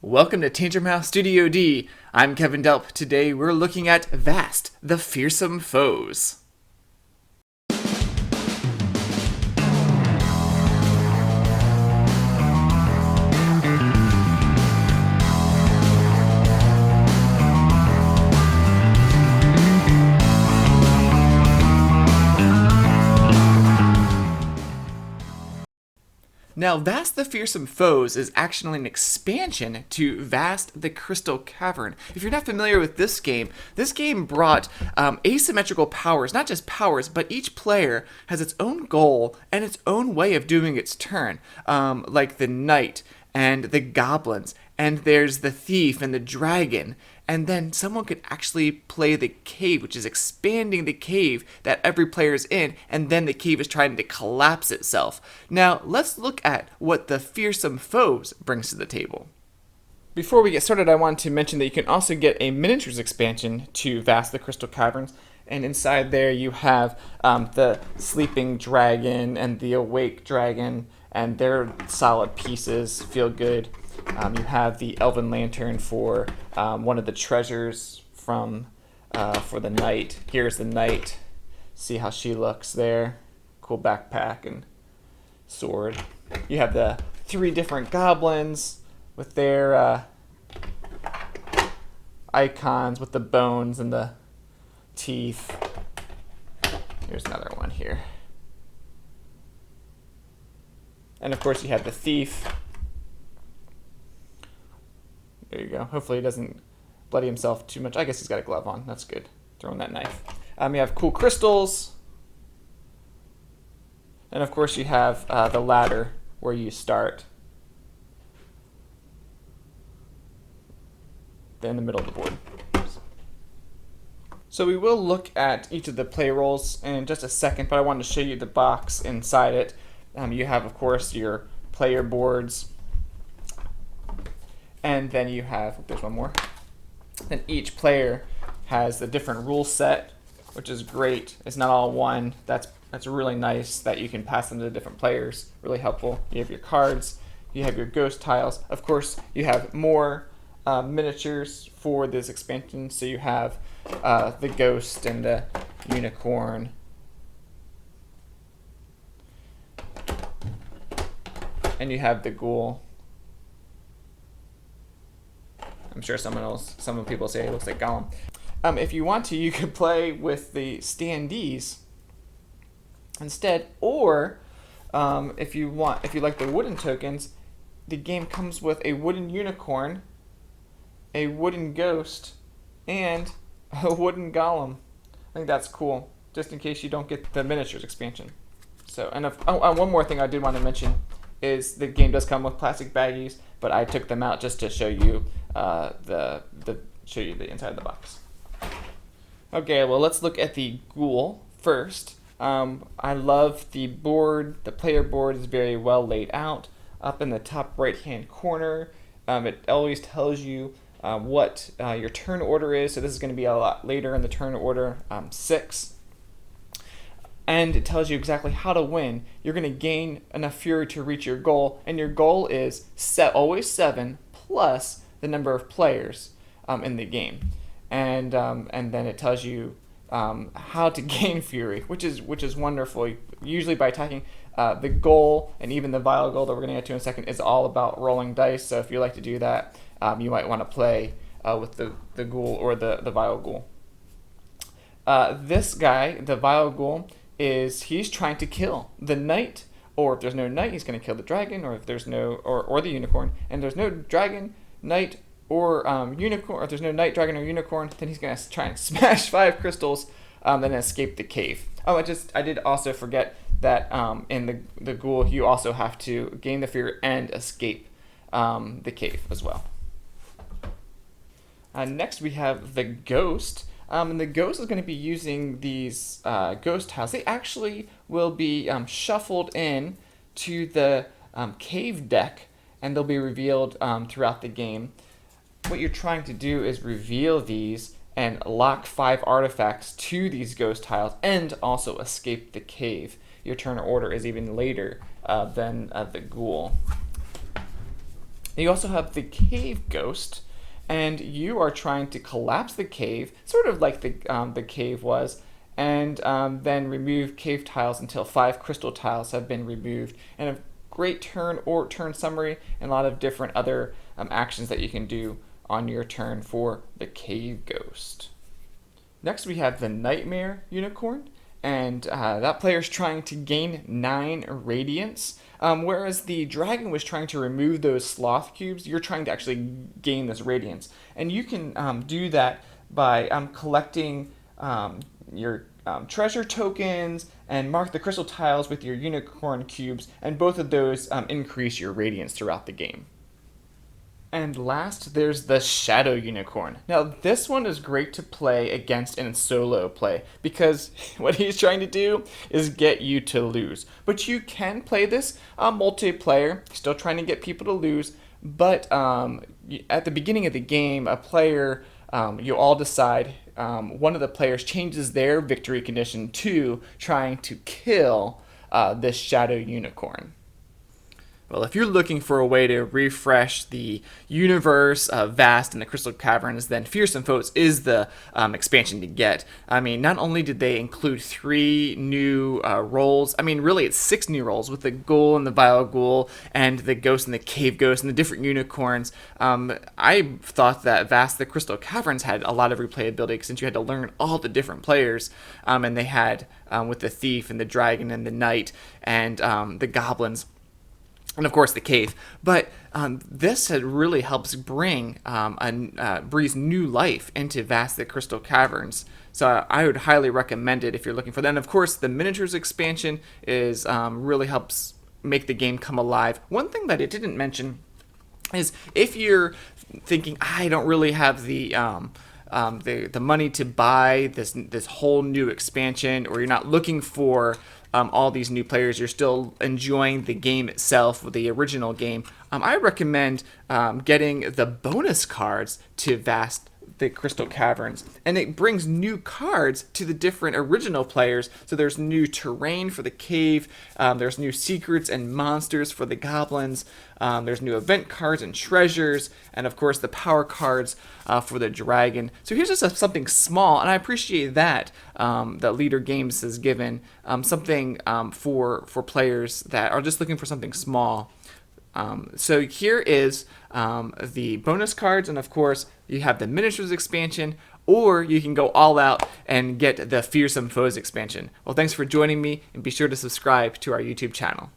Welcome to Tangermouse Studio D. I'm Kevin Delp. Today we're looking at Vast, the Fearsome Foes. Now, Vast the Fearsome Foes is actually an expansion to Vast the Crystal Cavern. If you're not familiar with this game brought asymmetrical powers, not just powers, but each player has its own goal and its own way of doing its turn, like the knight and the goblins, and there's the thief and the dragon. And then someone could actually play the cave, which is expanding the cave that every player is in, and then the cave is trying to collapse itself. Now, let's look at what the Fearsome Foes brings to the table. Before we get started, I want to mention that you can also get a miniatures expansion to Vast the Crystal Caverns, and inside there you have the sleeping dragon and the awake dragon, and they're solid pieces, feel good. You have the elven lantern for one of the treasures for the knight. Here's the knight. See how she looks there. Cool backpack and sword. You have the three different goblins with their icons with the bones and the teeth. Here's another one here. And of course you have the thief. There you go. Hopefully he doesn't bloody himself too much. I guess he's got a glove on. That's good. Throwing that knife. You have cool crystals. And of course you have the ladder where you start. In the middle of the board. So we will look at each of the play roles in just a second, but I wanted to show you the box inside it. You have, of course, your player boards. And then you have, there's one more. Then each player has a different rule set, which is great. It's not all one. That's really nice that you can pass them to different players. Really helpful. You have your cards. You have your ghost tiles. Of course, you have more miniatures for this expansion. So you have the ghost and the unicorn. And you have the ghoul. I'm sure some people say it looks like Gollum. If you want to, you could play with the standees instead, or if you like the wooden tokens, the game comes with a wooden unicorn, a wooden ghost, and a wooden golem. I think that's cool, just in case you don't get the miniatures expansion. So, and one more thing I did want to mention is the game does come with plastic baggies, but I took them out just to show you the inside of the box. Okay, well, let's look at the ghoul first. I love the board. The player board is very well laid out. Up in the top right-hand corner, it always tells you what your turn order is. So this is going to be a lot later in the turn order, 6. And it tells you exactly how to win. You're going to gain enough fury to reach your goal, and your goal is always 7 plus the number of players in the game. And then it tells you how to gain fury, which is wonderful. Usually by attacking the goal, and even the vile goal that we're going to get to in a second, is all about rolling dice. So if you like to do that, you might want to play with the ghoul or the vile ghoul. This guy, the vile ghoul, he's trying to kill the knight, or if there's no knight, he's going to kill the dragon, or if there's no or the unicorn, and there's no dragon, knight, or unicorn, or if there's no knight, dragon, or unicorn, then he's going to try and smash 5 crystals, then escape the cave. I did also forget that in the ghoul, you also have to gain the fear and escape the cave as well. Next, we have the ghost. And the ghost is going to be using these ghost tiles. They actually will be shuffled in to the cave deck, and they'll be revealed throughout the game. What you're trying to do is reveal these and lock 5 artifacts to these ghost tiles, and also escape the cave. Your turn order is even later than the ghoul. You also have the Cave Ghost, and you are trying to collapse the cave, sort of like the cave was, and then remove cave tiles until 5 crystal tiles have been removed. And a great turn summary, and a lot of different other actions that you can do on your turn for the Cave Ghost. Next, we have the Nightmare Unicorn, and that player is trying to gain 9 radiance, whereas the dragon was trying to remove those sloth cubes. You're trying to actually gain this radiance, and you can do that by collecting your treasure tokens and mark the crystal tiles with your unicorn cubes, and both of those increase your radiance throughout the game. And last, there's the Shadow Unicorn. Now, this one is great to play against in solo play, because what he's trying to do is get you to lose. But you can play this multiplayer, still trying to get people to lose, but at the beginning of the game, a player, you all decide, one of the players changes their victory condition to trying to kill this Shadow Unicorn. Well, if you're looking for a way to refresh the universe of Vast and the Crystal Caverns, then Fearsome Foes is the expansion to get. I mean, not only did they include 3 new roles, I mean, really it's 6 new roles with the Ghoul and the Vile Ghoul and the Ghost and the Cave Ghost and the different unicorns. I thought that Vast the Crystal Caverns had a lot of replayability since you had to learn all the different players, and they had with the Thief and the Dragon and the Knight and the Goblins. And of course the cave, but this really helps breathe new life into Vast the Crystal Caverns. So I would highly recommend it if you're looking for that. And of course, the miniatures expansion is really helps make the game come alive. One thing that it didn't mention is if you're thinking, I don't really have the money to buy this whole new expansion, or you're not looking for all these new players, you're still enjoying the game itself, the original game, I recommend getting the bonus cards to Vast the Crystal Caverns, and it brings new cards to the different original players. So there's new terrain for the cave, there's new secrets and monsters for the goblins, there's new event cards and treasures, and of course the power cards for the dragon. So here's just something small, and I appreciate that that Leader Games has given something for players that are just looking for something small. So here is the bonus cards, and of course you have the miniatures expansion, or you can go all out and get the Fearsome Foes expansion. Well, thanks for joining me, and be sure to subscribe to our YouTube channel.